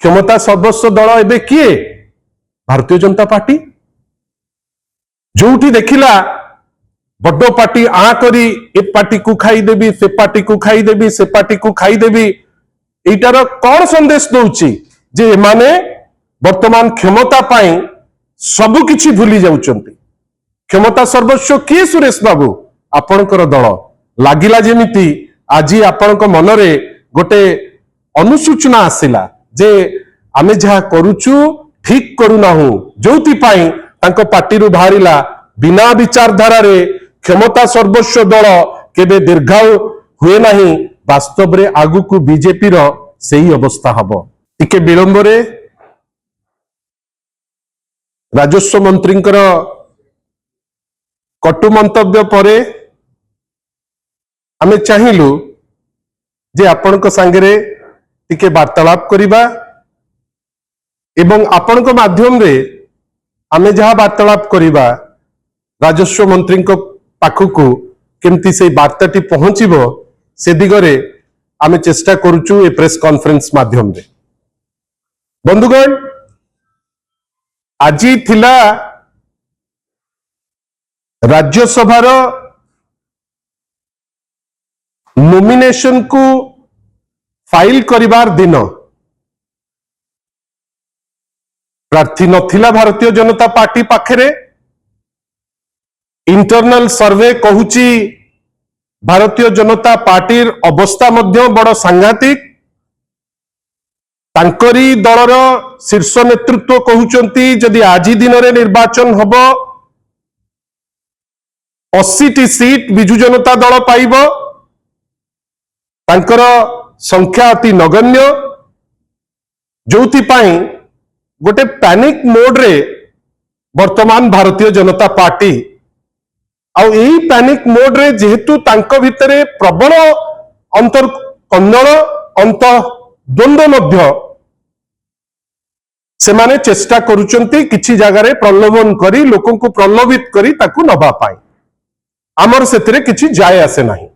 क्षमता सर्वस्व दल एबे किए भारतीय जनता पार्टी जो देखिला बड़ पार्टी आ करी ए पार्टी को खाईदेवी से पार्टी को खाईदेवी से पार्टी को खाईदेवी एटार कौन संदेश दौची जे माने वर्तमान क्षमता पाई सबु किछि भूली जाउचंती। क्षमता सर्वस्व किए सुरेश बाबू आपणकर दल लागिला जेमिति आज आपणक मनरे गोटे अनुसूचना आसिला जे आमे जहा करूचु ठीक करूनाहु जोति पाई तांको पार्टी रु बाहरिला बिना विचारधारा रे क्षमता सर्वस्व दल केबे दीर्घायु हुए नहीं वास्तव रे आगु को बीजेपी रो सही अवस्था हबो। टिके विलंब रे राजस्व मंत्री कटु मंतव्य परे आमे चाहिलु जे आपनक सांगरे टिके वार्तालाप करिबा एवं आपनक माध्यम रे आमे जहा वार्तालाप करिबा राजस्व मंत्री पाखकु केमती से वार्ताटी पहुंचीबो से दिगरे आमे चेष्टा करूचु ए प्रेस कॉन्फ्रेंस माध्यम रे। बंधुगण आज थिला राज्यसभा नॉमिनेशन को फाइल करिवार दिन प्रार्थी नथिला भारतीय जनता पार्टी पाखरे इंटरनल सर्वे कहूची भारतीय जनता पार्टी अवस्था मध्य बड़ सांघातिक तांकरी दलर शीर्ष नेतृत्व कहउचंती जदि आज दिन रे निर्वाचन हबो 80 सीट बिजु जनता दल पाइबो तांकर संख्या अति नगण्य जोति पाई गोटे पैनिक मोड रे वर्तमान भारतीय जनता पार्टी आउ एही पैनिक मोड रे जेहेतु तांको भितरे प्रबल अंतर कन्नड़ अंत द्वंद्व मध्य से माने चेष्टा करूचंती किछि जगारे प्रलोभन करी लोकों को प्रलोभित करी ताकू नबा पाई आमर सेतिरे किछि जाय आसे नाही।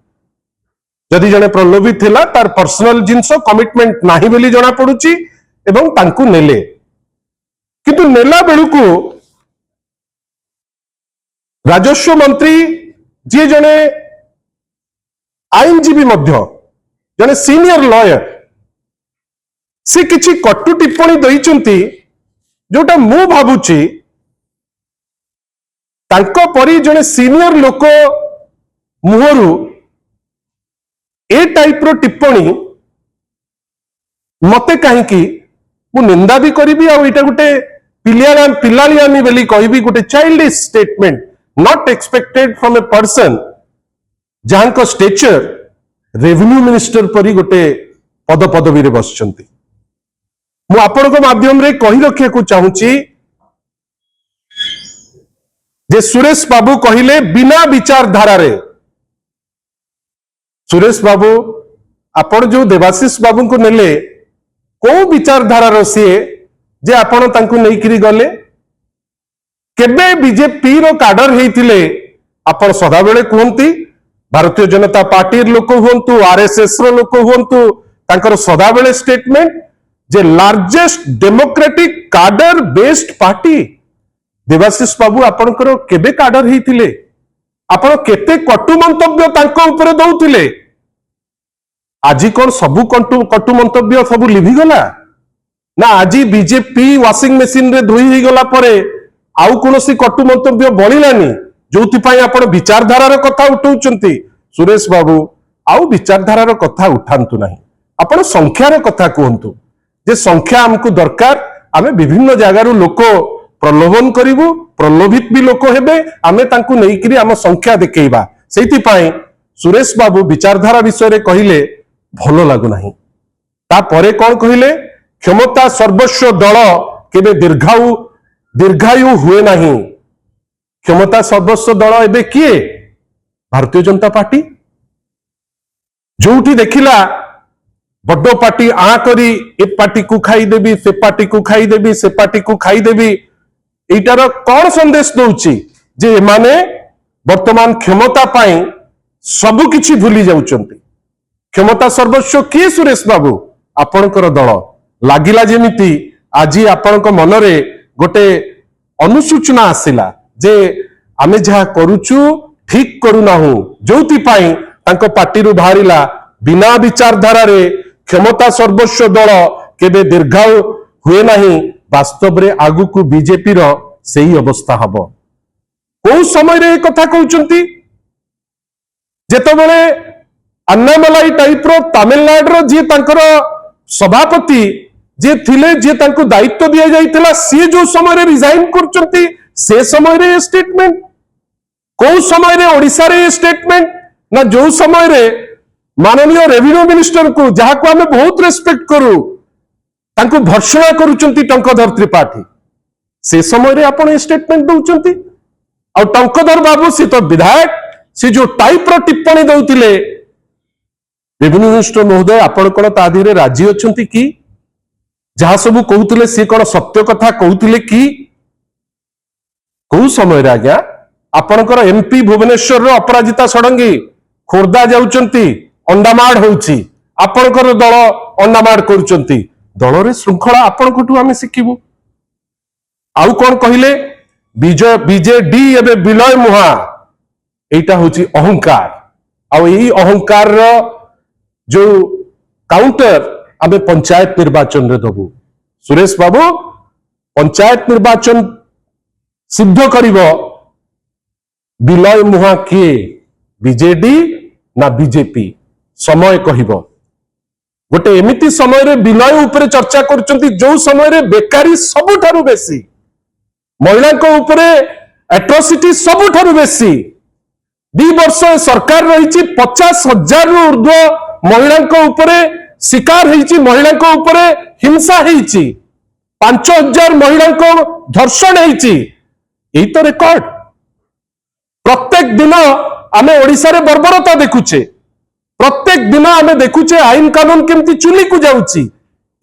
जदि जने प्रलोभित थिला तार पर्सनल जिंस कमिटमेंट नाही बोली जणा पडुची एवं तांकू नेले किंतु नेला बेलुकू राजस्व मंत्री जी जने आईनजीवी मध्य जने सीनियर लॉयर से किछि कटु टिप्पणी दैचंती जोटा मु भाबुची तांको परी जने सीनियर लोक मुहरु ए टाइप रो टिप्पणी मते काहे कि मु निंदा भी करिबी आ एटा गुटे पिलालियामी बेली कहबी गुटे childish statement not expected from a person जहां को स्टेचर रेवेन्यू मिनिस्टर परी गोटे पद पदवी रे बसचंती। मु आपन को माध्यम रे कहि रखिया को चाहूची जे सुरेश बाबू कहिले बिना विचारधारा रे सुरेश बाबू आपण जो देवाशीष बाबू को नेले को विचारधारा रो सीए जे आपण तांको नेइकरी गले केबे बीजेपी रो काडर हेइतिले आपण सदा बेले कहंती भारतीय जनता पार्टी लोक हुंतु आरएसएस रो लोक हुंतु तांकर सदा बेले स्टेटमेंट जे largest democratic cadre based party Debashish babu आपणकर केबे काडर हेइतिले आपण केते कटु मंतव्य तांको ऊपर दउतिले आज कोन सबु कटु मंतव्य सबु लिभि गला ना आज बीजेपी वाशिंग मशीन रे धोई ही गला परे आउ कोनोसी कटु मंतव्य बळिलानी जोति पाई आपण विचारधारार कथा उठाउचंती सुरेश बाबू आउ विचारधारार कथा उठांतु नाही आपण संख्यार कथा कहंतु जे संख्या हमकु दरकार आमे विभिन्न जगारु लोक प्रलोभन करिवु प्रलोभित भी लोक हेबे आमे तांकु नेइकरी आम संख्या देखेइबा सेति पाई सुरेश बाबू विचारधारा विषय रे कहिले भलो लागु नाही ता परे कोन कहिले क्षमता सर्वस्व दल केबे दीर्घायु हुए नहीं क्षमता सर्वस्व दल एबे किए भारतीय जनता पार्टी जो देखिला बड़ पार्टी आ करी ए पार्टी को खाईदेवी से पार्टी को खाईदेवी से पार्टी को खाईदेवी एटार कौन संदेश दौची जे माने वर्तमान क्षमता पाई सबु किछि भूली जाउचंती। क्षमता सर्वस्व किए सुरेश बाबू आपणकर दल लागिला जेमिति आज आपण मनरे गोटे अनुसूचना आसिला जे आमे जहा करूचु ठीक करूनाहु जोति पाई तांको पार्टी बाहरिला बिना विचारधारा रे क्षमता सर्वस्व दल केबे दीर्घायु हुए नहीं वास्तव रे आगु को बीजेपी रो सही अवस्था हबो को समय रे कथा कहउचंती जेतबेले अन्नामलाई टाइप रो तमिलनाडु रो जे तांकर सभापति जे थिले जे तांको दायित्व दिया जाइतिला सी जो समय रे रिजाइन करचंती से समय रे स्टेटमेंट को समय रे ओडिसा रे स्टेटमेंट ना जो समय रे माननीय रेवेन्यू मिनिस्टर को जहा को हमें बहुत रेस्पेक्ट करू तांको भर्षणा करूचंती टंकधर त्रिपाठी से समय रे आपण स्टेटमेंट दउचंती आ टंकधर बाबू से तो विधायक से जो टाइप रो टिप्पणी दउतिले रेवेन्यू मिनिस्टर महोदय आपण कोन ता धीरे राजी अछंती कि जहा सब कहउतिले से कोन सत्य कथा कहउतिले कि को समय रे आज्ञा आपणकर एमपी भुवनेश्वर रो अपराजिता षडंगी खोर्धा जाउचंती अंडामाड़ होउची आपणकर दल अंडामाड़ करूचंती दल रे श्रृंखला आपणकठू आमे शिखिबु आउ कोन कहिले विजय बीजेडी एबे विलय मुहा एटा होची अहंकार आउ एही अहंकार रो जो काउंटर आमे पंचायत निर्वाचन रे दबु सुरेश बाबू पंचायत निर्वाचन सिद्ध करिवो विलय मुहा किए बीजेडी ना बीजेपी समय कहिबो गोटे एमिति समय रे विलय ऊपर चर्चा करचंती जो समय रे बेकारी सबुठारु बेसी महिला को ऊपर एट्रोसिटी सबुठारु बेसी 2 वर्ष सरकार रही 50,000 रु ऊर्ध्व महिला को ऊपर शिकार होईची महिला को ऊपर हिंसा होईची 5,000 महिला को धर्षण होईची यही तो रेकॉर्ड प्रत्येक दिन आमे ओडिसा रे बर्बरता देखुचे प्रत्येक दिन आमे देखुचे आईन कानून केमती चुली को जाउची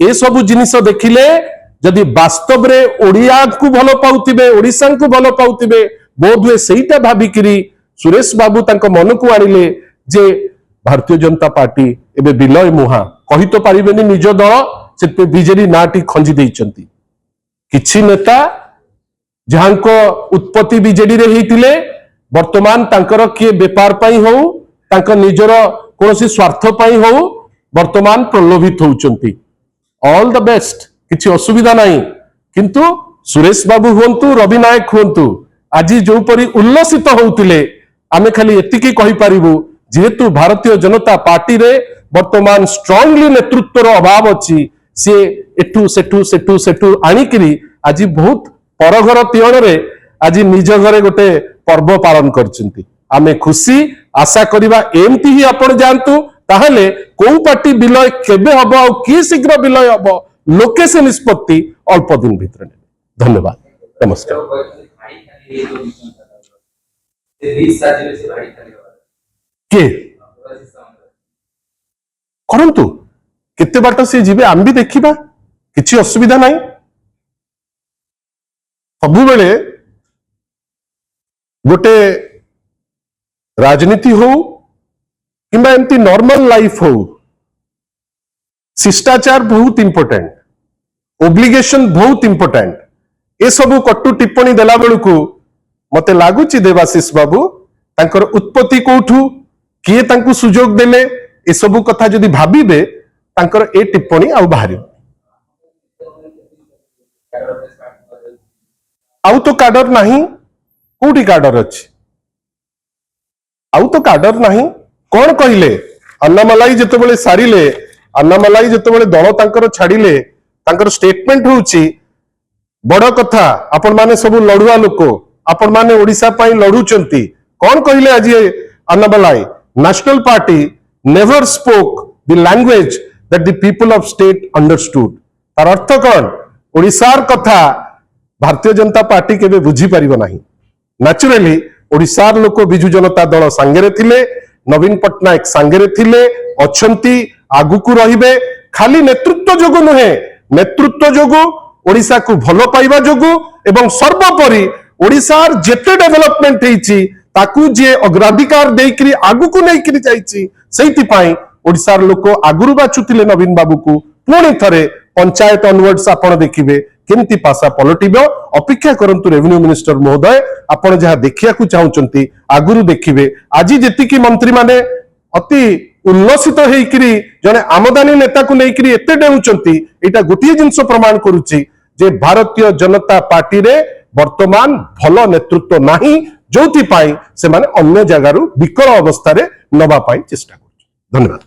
ए सब जिनिस देखिले जदि वास्तव रे ओडिया को भलो पाउतिबे ओडिसा को भलो पाउतिबे बोधवे सेईटा भाबिकिरी सुरेश बाबू तांको मन को आनिले जे भारतीय जनता पार्टी एबे विलय मुहा कहि तो पारिबेनी निज दल से बीजेडी नाटी खंजी देइचंती किछि नेता जहांको उत्पत्ति बीजेडी रे हेतिले वर्तमान तांकर किए व्यापार पाई हो तांका निजर कोनोसी स्वार्थ पाई हो वर्तमान प्रलोभित होउचंती ऑल द बेस्ट किछि असुविधा नहीं किंतु सुरेश बाबू हुंतु रवि नायक हुंतु आज जो परी उल्लसित होउतिले आमे खाली एतिकी कहि पारिबु जेहेतु भारतीय जनता पार्टी रे वर्तमान स्ट्रांगली नेतृत्वर अभाव अछि से एठू सेठू सेठू सेठू आनिकरी आज बहुत परघर तियण रे आज निज घरे गोटे पर्व पालन करचंती आमे खुशी आशा करिबा एमती ही आपण जानतु ताहले कोन पार्टी विलय केबे हबो आ की शीघ्र विलय हबो लोके से निष्पत्ति अल्प दिन भितर ने धन्यवाद नमस्कार के करंतु केते बाट से जीवे आम भी देखिबा किछि असुविधा नहीं सबु बेले गोटे राजनीति हो किंबा एमती नॉर्मल लाइफ हो शिष्टाचार बहुत इंपोर्टेंट ओब्लिगेशन बहुत इंपोर्टेंट ए सबु कटु टिप्पणी देला बेलू को मते लागुची देवाशीष बाबू तांकर उत्पत्ति कोठू किए तांकु सुजोग देले ए सबु कथा जदि भाबिबे तांकर ए टिप्पणी आउ बाहरी आउ तो काडर नहीं कोठी काडर अछि आउ तो काडर नहीं कौन कहिले अन्नामलाई जेतेबेले सारिले अन्नामलाई जेतेबेले दल तांकर छाडिले तांकर स्टेटमेंट होउची बड़ कथा आपण माने सब लड़ुआ लोक आपण माने ओडिसा पई लड़ुचंती कौन कहिले आज Annamalai national party never spoke the language that the people of state understood तार अर्थ कौन ओडिसार कथा भारतीय जनता पार्टी केबे बुझी परिबो नाही नेचुरली ओडिसार लोक बिजु जनता दल सांगेरे थिले नवीन पट्टनायक सांगेरे थिले अछंती आगु को रहिबे खाली नेतृत्व जोगु नुहे नेतृत्व जोगु ओडिसा को भलो पाइबा जोगु एवं सर्वोपरि ओडिसार जेते डेवलपमेंट हेची ताकू जे अग्राधिकार देइकरी आगु को नेइकरी जाईची सेहिति पई ओडिसार लोक आगुरु बाचुतिले नवीन बाबू को पुणी थरे पंचायत ऑनवर्ड्स आपण देखिबे केमती पासा पलटिबो अपेक्षा करंतु रेवेन्यू मिनिस्टर महोदय आपण जहा देखिया को चाहुचंती आगुरु देखिबे आज जेतिकी मंत्री माने अति उल्लसित हेकरी जने आमदानी नेता को लेकरी एते डेउचंती एटा गोटिए जिंस प्रमाण करूची जे भारतीय जनता पार्टी रे वर्तमान भल नेतृत्व नाही जोथि पाई से माने अन्य जगारु विकल अवस्था रे नबा पाई चेष्टा करू। धन्यवाद।